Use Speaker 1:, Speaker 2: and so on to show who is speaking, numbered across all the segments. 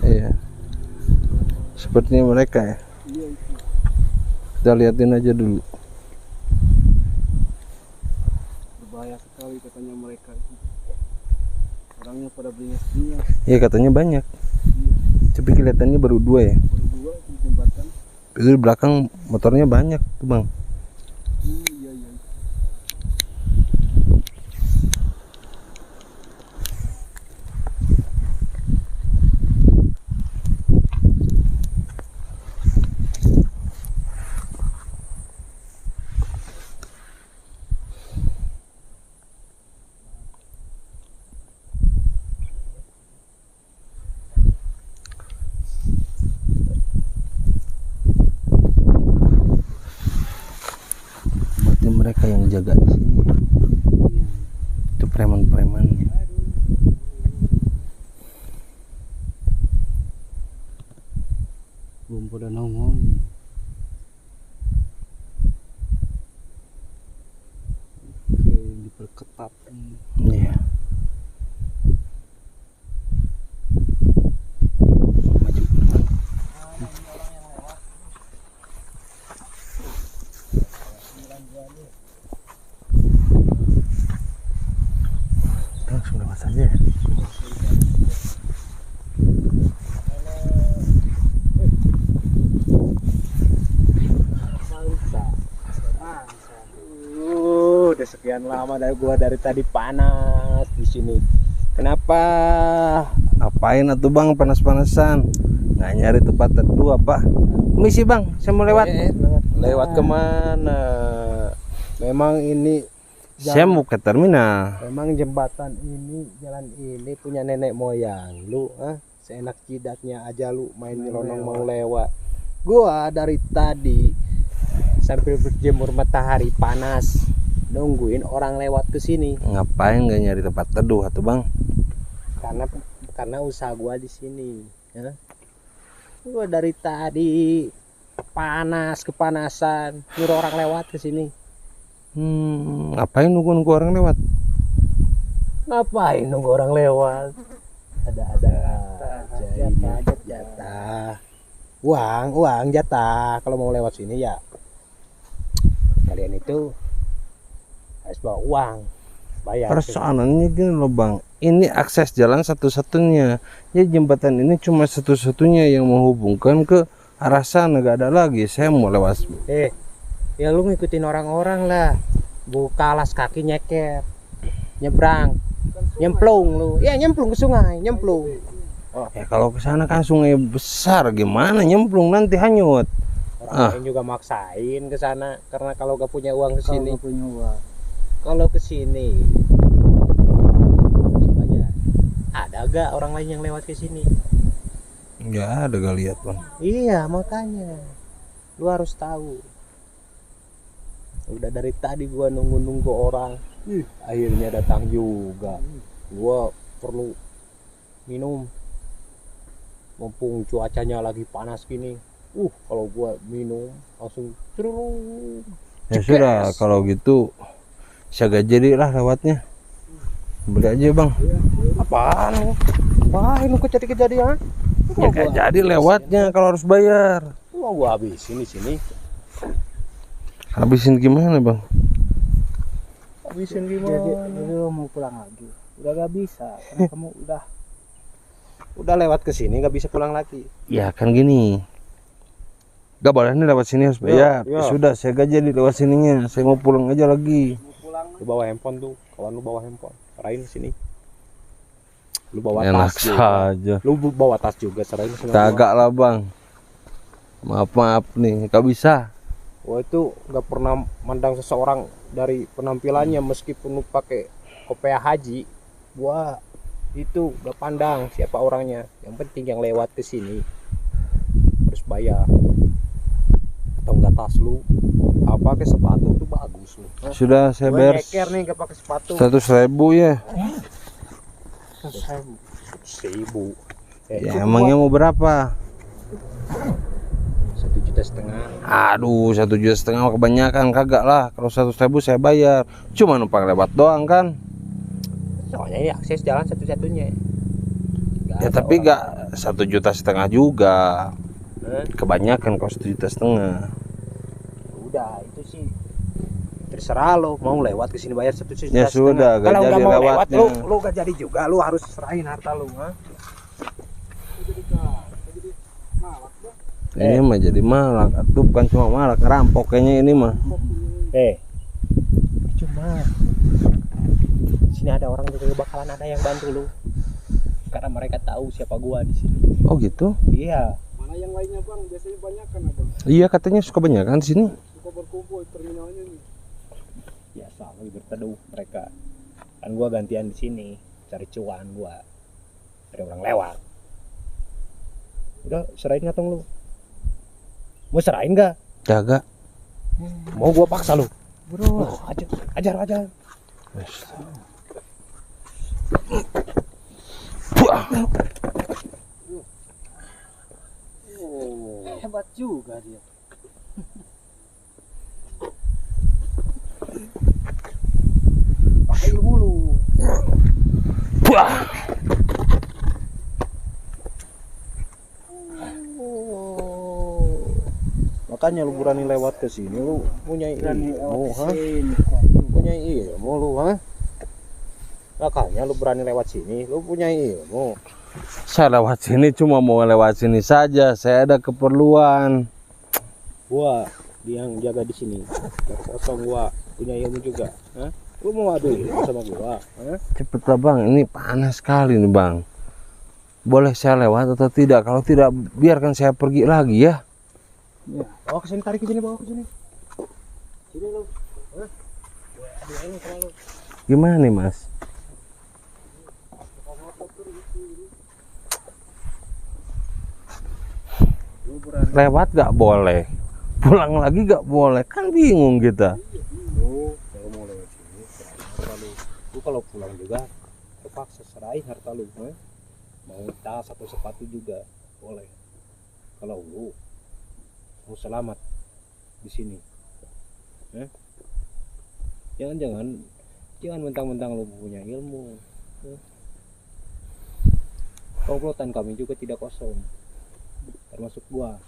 Speaker 1: Iya. Sepertinya mereka ya.
Speaker 2: Iya itu.
Speaker 1: Kita liatin aja dulu.
Speaker 2: Berbahaya sekali katanya mereka itu. Orangnya pada beringas-beringas.
Speaker 1: Iya katanya banyak.
Speaker 2: Iya.
Speaker 1: Tapi kelihatannya baru 2 ya.
Speaker 2: Baru 2 itu jembatan.
Speaker 1: Itu di belakang motornya banyak tuh bang.
Speaker 2: Iya iya.
Speaker 1: Berarti mereka yang jaga di sini.
Speaker 2: Iya.
Speaker 1: Itu preman-premannya.
Speaker 2: Belum pada nongol. Oke, diperketat.
Speaker 1: Iya. Maju. Langsung lewat saja ya.
Speaker 2: Udah sekian lama dari tadi panas di sini. Kenapa?
Speaker 1: Ngapain atuh bang panas-panasan? Nggak nyari tempat teduh apa? Misi bang, saya mau lewat.
Speaker 2: Lewat kemana? Memang ini
Speaker 1: Saya mau ke terminal.
Speaker 2: memang jembatan ini, jalan ini punya nenek moyang lu, seenak jidatnya aja lu main nyelonong mau lewat. Gua dari tadi sambil berjemur matahari panas nungguin orang lewat ke sini
Speaker 1: Ngapain nggak nyari tempat teduh atuh bang?
Speaker 2: karena usaha gua di sini, ya. Gua dari tadi kepanasan nyuruh orang lewat ke sini.
Speaker 1: Ngapain nunggu orang lewat?
Speaker 2: Ngapain nunggu orang lewat? Ada aja ini jatah. Uang jatah. Kalau mau lewat sini ya kalian itu harus bawa uang. Bayar.
Speaker 1: Persoalannya gini loh bang, ini akses jalan satu-satunya. Ya jembatan ini cuma satu-satunya yang menghubungkan ke arah sana, nggak ada lagi. Saya mau lewat.
Speaker 2: Ya lu ngikutin orang-orang lah. Buka alas kaki nyeker. Nyebrang. Nyemplung lu. Ya nyemplung ke sungai, nyemplung.
Speaker 1: Ya kalau ke sana kan sungai besar, gimana nyemplung nanti hanyut.
Speaker 2: Orang lain juga maksain ke sana karena kalau gak punya uang ke sini. Kalau ke sini ada gak orang lain yang lewat ke sini?
Speaker 1: Ya ada gak lihat bang.
Speaker 2: Iya makanya lu harus tahu. Udah dari tadi gua nunggu orang, akhirnya datang juga. Gua perlu minum, mumpung cuacanya lagi panas gini. Kalau gua minum langsung cerung.
Speaker 1: Ya sudah kalau gitu saya gak jadi lah lewatnya. Beli aja bang.
Speaker 2: Apaan lu? Wah, lu kejadian?
Speaker 1: Ya gak jadi lewatnya kalau harus bayar.
Speaker 2: Uang gua habisin di sini.
Speaker 1: Habisin gimana bang?
Speaker 2: Habisin gimana?
Speaker 3: Jadi lo mau pulang lagi? Udah gak bisa, karena kamu
Speaker 2: udah lewat ke sini gak bisa pulang lagi.
Speaker 1: Ya kan gini, gak boleh nih lewat sini harus bayar.
Speaker 2: Ya.
Speaker 1: Sudah saya gak jadi lewat sininya, saya mau pulang aja lagi.
Speaker 2: Lu bawa handphone tuh, kawan lu bawa handphone. Serahin sini. Lu bawa
Speaker 1: Enak
Speaker 2: tas juga.
Speaker 1: saja.
Speaker 2: Lu bawa tas juga, serahin sama gua.
Speaker 1: Kagak lah bang. Maaf nih, gak bisa.
Speaker 2: Gua itu gak pernah mandang seseorang dari penampilannya, meskipun lu pakai kopiah haji. Gua itu gak pandang siapa orangnya, yang penting yang lewat ke sini harus bayar. Atau enggak tas lu pakai sepatu tuh bagus lu.
Speaker 1: Sudah saya
Speaker 2: Gua
Speaker 1: bayar
Speaker 2: nyeker nih gak pakai sepatu.
Speaker 1: 100.000 ya.
Speaker 2: 1.000.
Speaker 1: Ya emangnya mau berapa?
Speaker 2: 1,5 juta.
Speaker 1: Aduh 1,5 juta mah kebanyakan. Kagak lah, kalau 100.000 saya bayar. Cuma numpang lewat doang kan.
Speaker 2: Soalnya ini akses jalan satu-satunya. Gak
Speaker 1: Ya tapi gak 1,5 juta juga. Kebanyakan kalau 1,5 juta.
Speaker 2: Udah itu sih terserah lo mau lewat ke sini bayar 1,5 juta.
Speaker 1: Ya sudah, gak
Speaker 2: kalau
Speaker 1: jadi
Speaker 2: nggak mau lewat
Speaker 1: lewatnya.
Speaker 2: lu gak jadi juga, lu harus serahin harta lu.
Speaker 1: Ini mah jadi malak, itu bukan cuma malak, ngerampok kayaknya ini mah.
Speaker 2: Cuma sini ada orang juga bakalan ada yang bantu lu. Karena mereka tahu siapa gua di sini.
Speaker 1: Oh gitu?
Speaker 2: Iya.
Speaker 3: Mana yang lainnya bang? Biasanya banyak kan abang?
Speaker 1: Iya katanya suka banyak kan di sini.
Speaker 3: Suka berkumpul terminalnya nih.
Speaker 2: Biasa lagi berteduh mereka. Kan gua gantian di sini cari cuan gua. Ada orang lewat. Udah serahin ngatong lu. Mau serahin nggak?
Speaker 1: Jaga.
Speaker 2: Mau gua paksa lu?
Speaker 3: Bro.
Speaker 2: Ajar.
Speaker 3: Hebat juga dia. Pakai ilmu lu.
Speaker 2: Makanya lu berani lewat ke sini, lu punya ilmu, punya ilmu lu, makanya lu berani lewat sini, lu punya ilmu.
Speaker 1: Saya lewat sini cuma mau lewat sini saja. Saya ada keperluan.
Speaker 2: Gua yang jaga di sini, kosong gua punya ilmu juga. Lu mau adu ilmu sama gua?
Speaker 1: Cepetlah bang, ini panas sekali nih bang. Boleh saya lewat atau tidak? Kalau tidak, biarkan saya pergi lagi ya.
Speaker 2: Bawa ke sini, tarik ke sini, bawa ke sini. Sini lu. Adu ilmu sama lu.
Speaker 1: Gimana nih mas? Lewat gak boleh, pulang lagi gak boleh, kan bingung kita.
Speaker 2: Lu kalau mau lewat sini, serahin harta lu. Lu kalau pulang juga terpaksa serahin harta lu. Mau tas atau sepatu juga boleh. Kalau lu mau selamat di sini, jangan mentang-mentang lu punya ilmu. Komplotan kami juga tidak kosong, termasuk gua.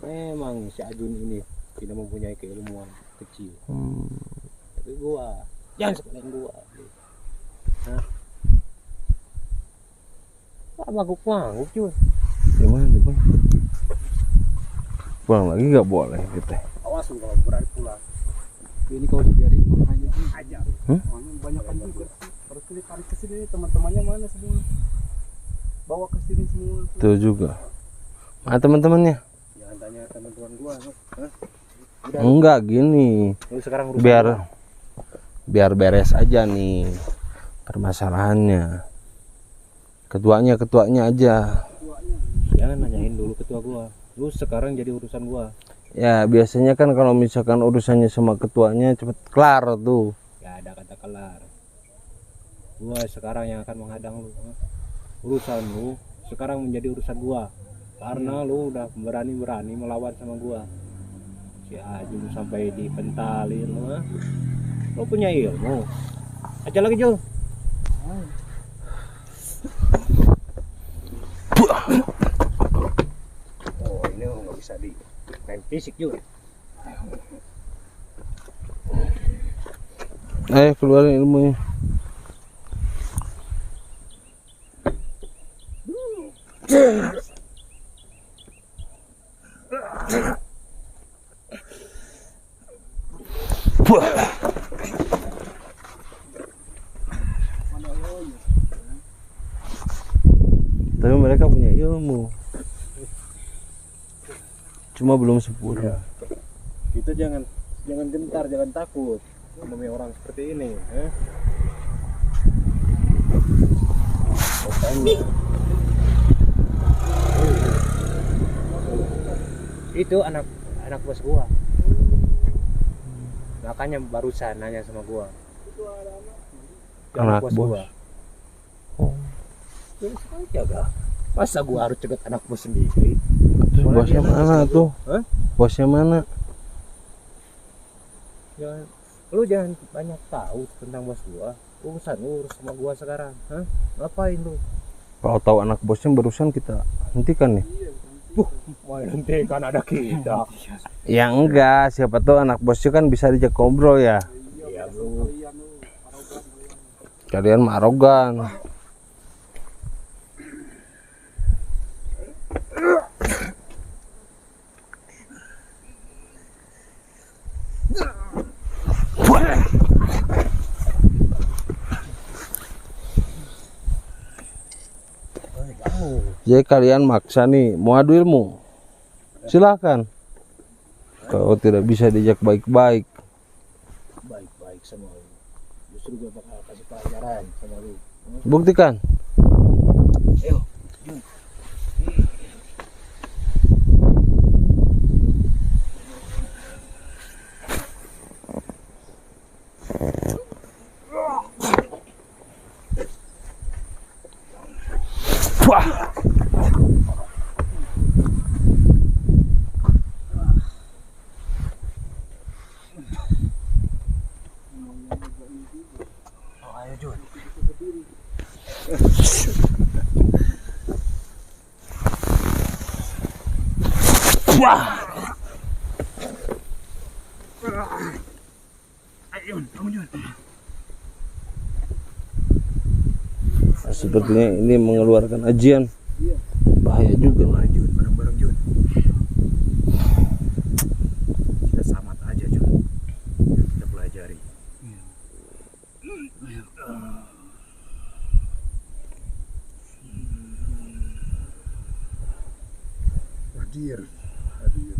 Speaker 2: Memang si Ajun ini tidak mempunyai keilmuan kecil, tapi gua jangan sekalian gua. Manguk cuy.
Speaker 1: Gimana nih bang? Pulang lagi gak boleh gitu.
Speaker 2: Awas lu kalau berani pulang.
Speaker 3: Ini kalau dibiarin makanya
Speaker 2: Ajar.
Speaker 3: banyak kan juga. Harus ditarik ke sini, teman-temannya mana semua? Bawa ke sini semua.
Speaker 1: Itu juga. Mana teman-temannya?
Speaker 2: Jangan tanya teman-teman gua.
Speaker 1: Enggak gini.
Speaker 2: Lu sekarang urusan
Speaker 1: Biar beres aja nih permasalahannya. Ketuanya aja.
Speaker 2: jangan nanyain dulu ketua gua. Lu sekarang jadi urusan gua.
Speaker 1: Ya biasanya kan kalau misalkan urusannya sama ketuanya cepet kelar tuh.
Speaker 2: Gak ada kata kelar. Gua sekarang yang akan menghadang lu. Urusan lu sekarang menjadi urusan gua. Karena lu udah berani-berani melawan sama gua. Si Ajun sampai dipentalin lu. Lu punya ilmu. Aja lagi Jul. Oh ini nggak bisa di main fisik juga.
Speaker 1: Keluarin ilmunya. Tapi mereka punya ilmu, cuma belum sempurna.
Speaker 2: Kita jangan gentar, jangan takut menemui orang seperti ini. Itu anak bos gua. Makanya barusan nanya sama gua.
Speaker 1: Anak bos.
Speaker 2: Gua.
Speaker 1: Oh.
Speaker 2: Terus jaga. Masa gua harus cegat anak bos sendiri?
Speaker 1: Terus bosnya mana tuh?
Speaker 2: Hah?
Speaker 1: Bosnya mana?
Speaker 2: Lu jangan banyak tahu tentang bos gua. Urusan urus sama gua sekarang. Hah? Ngapain lu?
Speaker 1: Kalau tahu anak bosnya barusan kita hentikan nih.
Speaker 2: Main nanti kan ada kita.
Speaker 1: Ya enggak, siapa tahu anak bosnya kan bisa dijak ngobrol ya.
Speaker 2: Iya bro.
Speaker 1: Kalian mah arogan. Jadi kalian maksa nih mau adu ilmu, silakan. Kalau tidak bisa dijak baik-baik,
Speaker 2: Baik-baik sama lu. Justru gua bakal kasih pelajaran sama lu.
Speaker 1: buktikan.
Speaker 2: Ayo.
Speaker 1: Wah.
Speaker 2: Ayo Jun.
Speaker 1: Wah.
Speaker 3: Ayo, kamu Jun.
Speaker 1: Sepertinya ini mengeluarkan ajian. Bahaya juga lah.
Speaker 3: Jun, bareng-bareng Jun. Kita samat aja Jun. Kita pelajari. Hadir. Hadir.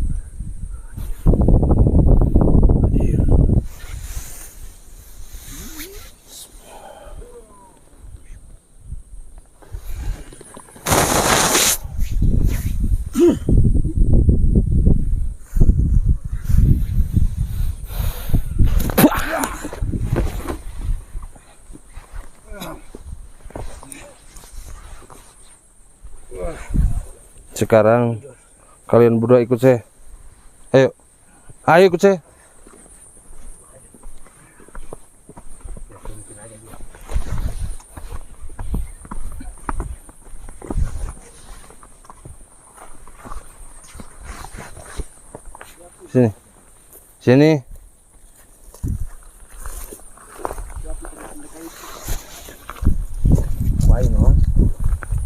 Speaker 3: Hadir.
Speaker 1: Sekarang kalian berdua ikut saya. Ayo. Ayo ikut saya. Sini. Sini.
Speaker 2: Ngapain no?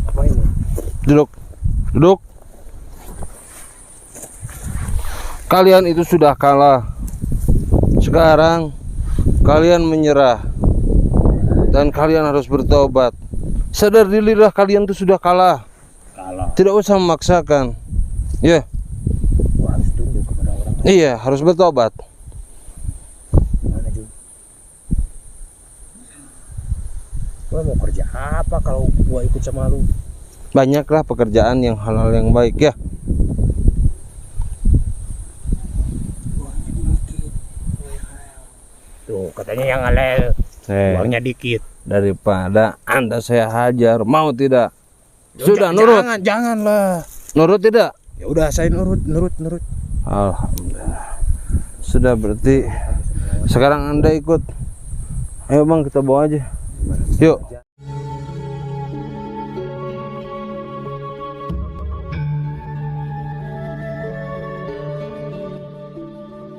Speaker 2: Ngapain no?
Speaker 1: Duduk. Duduk. Kalian itu sudah kalah. Sekarang kalian menyerah. Dan kalian harus bertobat. Sadar dirilah kalian itu sudah kalah.
Speaker 2: Kalah.
Speaker 1: Tidak usah memaksakan. Ya.
Speaker 2: Gua harus tunduk kepada orang lain.
Speaker 1: Iya, harus bertobat.
Speaker 2: Mana Jun? Gua mau kerja apa kalau gua ikut sama lu?
Speaker 1: Banyaklah pekerjaan yang halal yang baik ya.
Speaker 2: Tuh katanya yang halal, uangnya dikit.
Speaker 1: Daripada Anda saya hajar, mau tidak? Sudah nurut.
Speaker 2: Janganlah.
Speaker 1: Nurut tidak?
Speaker 2: Ya udah saya nurut.
Speaker 1: Alhamdulillah. Sudah berarti sekarang Anda ikut. Ayo Bang, kita bawa aja. Yuk.